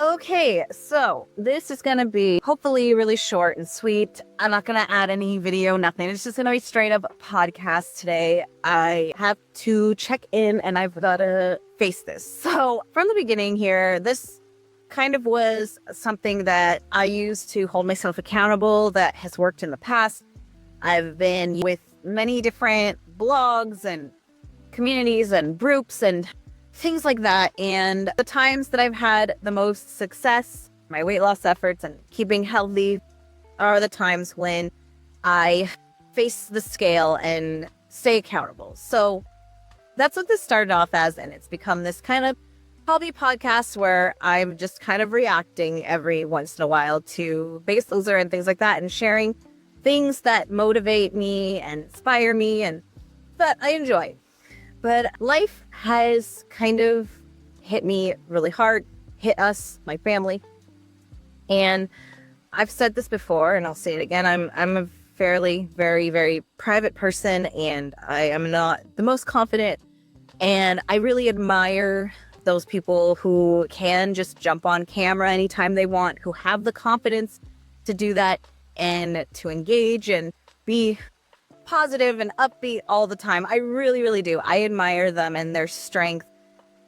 Okay, so this is going to be hopefully really short and sweet. I'm not going to add any video, nothing. It's just going to be straight up podcast today. I have to check in and I've got to face this. So from the beginning here, this kind of was something that I used to hold myself accountable that has worked in the past. I've been with many different blogs and communities and groups and things like that. And the times that I've had the most success, my weight loss efforts and keeping healthy are the times when I face the scale and stay accountable. So that's what this started off as. And it's become this kind of hobby podcast where I'm just kind of reacting every once in a while to Biggest Loser and things like that and sharing things that motivate me and inspire me and that I enjoy. But life has kind of hit me really hard, hit us, my family. And I've said this before and I'll say it again. I'm a fairly, very, very private person and I am not the most confident. And I really admire those people who can just jump on camera anytime they want, who have the confidence to do that and to engage and be positive and upbeat all the time. I really, really do. I admire them and their strength.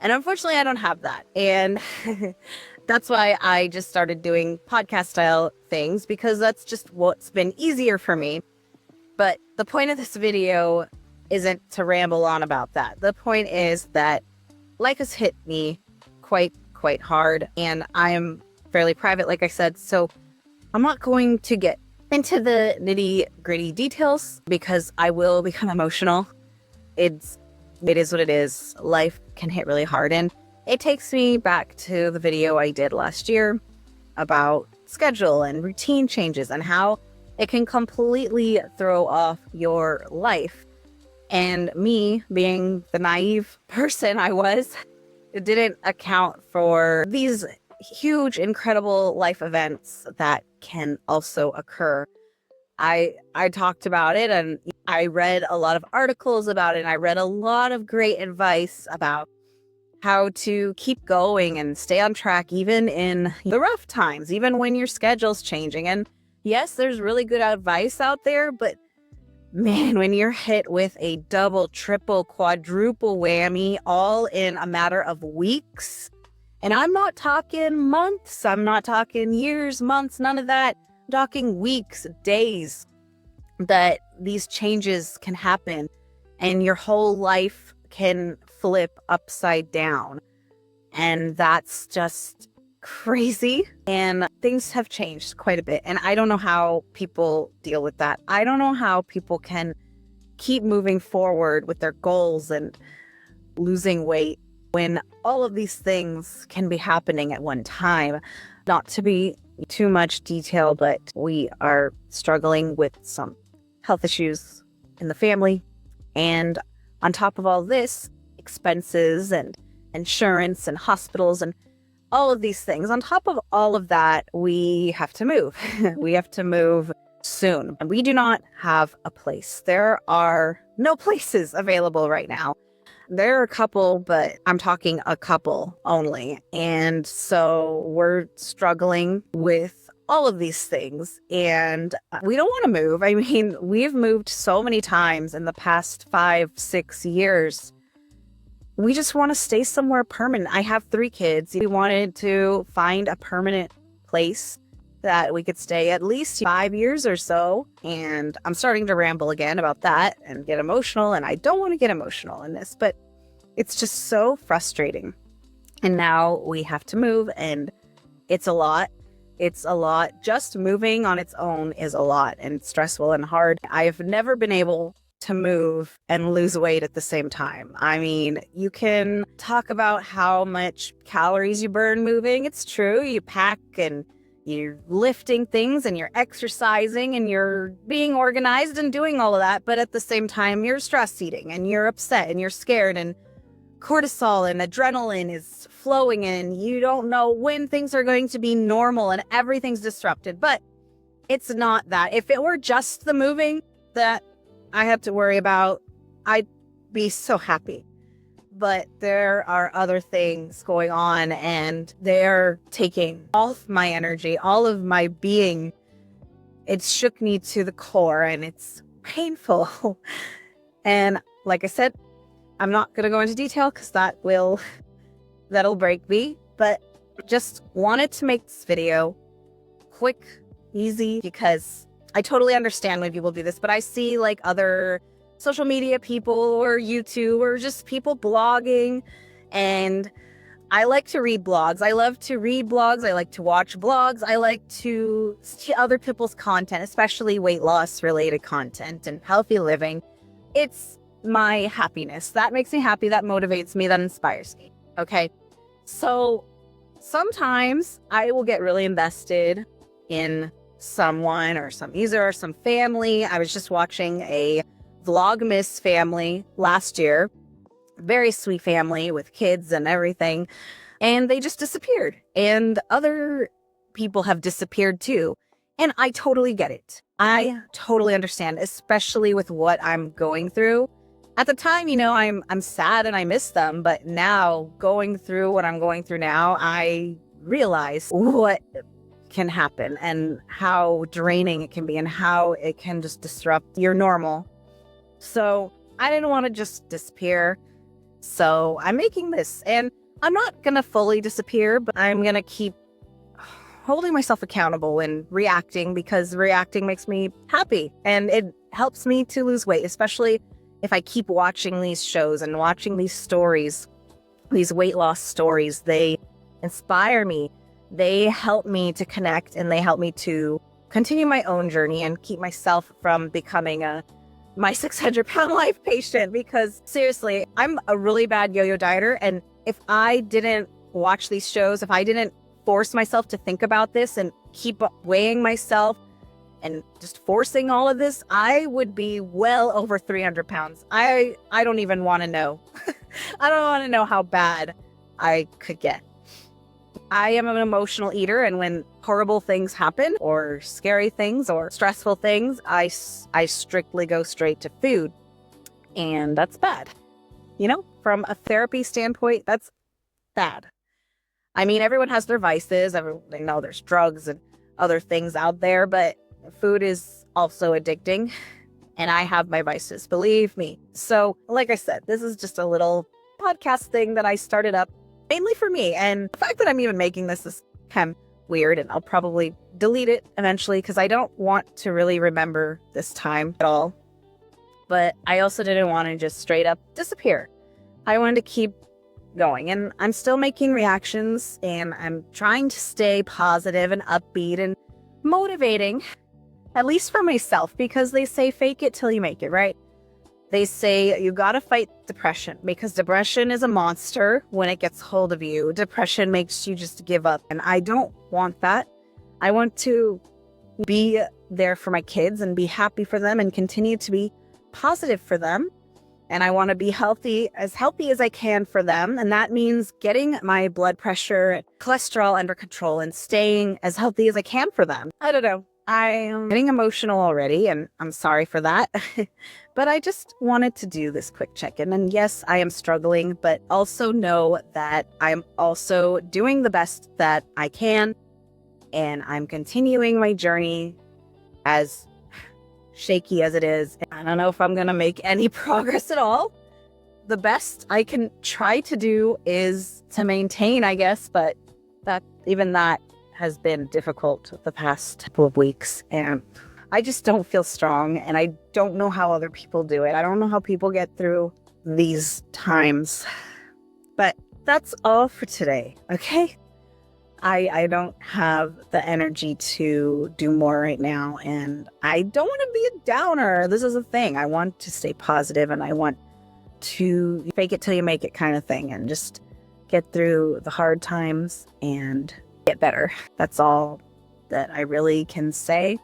And unfortunately, I don't have that. And that's why I just started doing podcast style things because that's just what's been easier for me. But the point of this video isn't to ramble on about that. The point is that life has hit me quite hard and I'm fairly private, like I said. So I'm not going to get into the nitty-gritty details because I will become emotional. It is what it is. Life can hit really hard, and it takes me back to the video I did last year about schedule and routine changes and how it can completely throw off your life. And me, being the naive person I was, didn't account for these huge, incredible life events that can also occur. I talked about it and I read a lot of articles about it and I read a lot of great advice about how to keep going and stay on track even in the rough times, even when your schedule's changing. And yes, there's really good advice out there, but man, when you're hit with a double, triple, quadruple whammy all in a matter of weeks, and I'm not talking months, I'm not talking years, months, none of that. I'm talking weeks, days that these changes can happen and your whole life can flip upside down. And that's just crazy. And things have changed quite a bit. And I don't know how people deal with that. I don't know how people can keep moving forward with their goals and losing weight when all of these things can be happening at one time. Not to be too much detail, but we are struggling with some health issues in the family. And on top of all this, expenses and insurance and hospitals and all of these things. On top of all of that, we have to move. We have to move soon. And we do not have a place. There are no places available right now. There are a couple, but I'm talking a couple only. And so we're struggling with all of these things and we don't want to move. I mean, we've moved so many times in the past 5-6 years. We just want to stay somewhere permanent. I have 3 kids. We wanted to find a permanent place that we could stay at least 5 years or so. And I'm starting to ramble again about that and get emotional. And I don't want to get emotional in this, but it's just so frustrating. And now we have to move and it's a lot. It's a lot. Just moving on its own is a lot and stressful and hard. I've never been able to move and lose weight at the same time. I mean, you can talk about how much calories you burn moving. It's true. You pack and you're lifting things and you're exercising and you're being organized and doing all of that. But at the same time, you're stress eating and you're upset and you're scared and cortisol and adrenaline is flowing and you don't know when things are going to be normal and everything's disrupted. But it's not that. If it were just the moving that I had to worry about, I'd be so happy. but there are other things going on, and they're taking all of my energy, all of my being. It shook me to the core, and it's painful. And like I said, I'm not going to go into detail because that'll break me, but just wanted to make this video quick, easy, because I totally understand when people do this, but I see like other social media people or YouTube or just people blogging, and I like to read blogs. I love to read blogs. I like to watch blogs. I like to see other people's content, especially weight loss related content and healthy living. It's my happiness. That makes me happy. That motivates me. That inspires me. Okay. So sometimes I will get really invested in someone or some user or some family. I was just watching a Vlogmas family last year. Very sweet family with kids and everything. And they just disappeared. And other people have disappeared too. And I totally get it. I totally understand, especially with what I'm going through. At the time, I'm sad and I miss them. But now, going through what I'm going through now, I realize what can happen and how draining it can be and how it can just disrupt your normal. So I didn't want to just disappear. So I'm making this, and I'm not going to fully disappear, but I'm going to keep holding myself accountable and reacting, because reacting makes me happy and it helps me to lose weight, especially if I keep watching these shows and watching these stories, these weight loss stories. They inspire me. They help me to connect, and they help me to continue my own journey and keep myself from becoming my 600-pound life patient, because seriously, I'm a really bad yo-yo dieter. And if I didn't watch these shows, if I didn't force myself to think about this and keep weighing myself and just forcing all of this, I would be well over 300 pounds. I don't even want to know. I don't want to know how bad I could get. I am an emotional eater, and when horrible things happen or scary things or stressful things, I strictly go straight to food. And that's bad. From a therapy standpoint, that's bad. I mean, everyone has their vices. They know there's drugs and other things out there, but food is also addicting. And I have my vices, believe me. So, like I said, this is just a little podcast thing that I started up mainly for me. And the fact that I'm even making this is kind of weird, and I'll probably delete it eventually because I don't want to really remember this time at all. But I also didn't want to just straight up disappear. I wanted to keep going, and I'm still making reactions, and I'm trying to stay positive and upbeat and motivating, at least for myself, because they say fake it till you make it, right? They say you gotta fight depression, because depression is a monster when it gets hold of you. Depression makes you just give up, and I don't want that. I want to be there for my kids and be happy for them and continue to be positive for them. And I want to be healthy as I can for them. And that means getting my blood pressure, cholesterol under control, and staying as healthy as I can for them. I don't know. I am getting emotional already, and I'm sorry for that. But I just wanted to do this quick check-in. And yes, I am struggling, but also know that I'm also doing the best that I can. And I'm continuing my journey, as shaky as it is. I don't know if I'm going to make any progress at all. The best I can try to do is to maintain, I guess, but even that has been difficult the past couple of weeks, and I just don't feel strong, and I don't know how other people do it. I don't know how people get through these times. But that's all for today, okay? I don't have the energy to do more right now, and I don't want to be a downer. This is a thing. I want to stay positive, and I want to fake it till you make it kind of thing, and just get through the hard times and get better. That's all that I really can say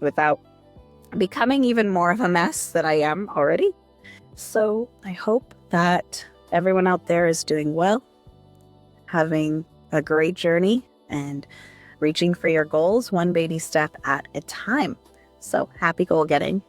without becoming even more of a mess than I am already. So I hope that everyone out there is doing well, having a great journey, and reaching for your goals one baby step at a time. So happy goal getting.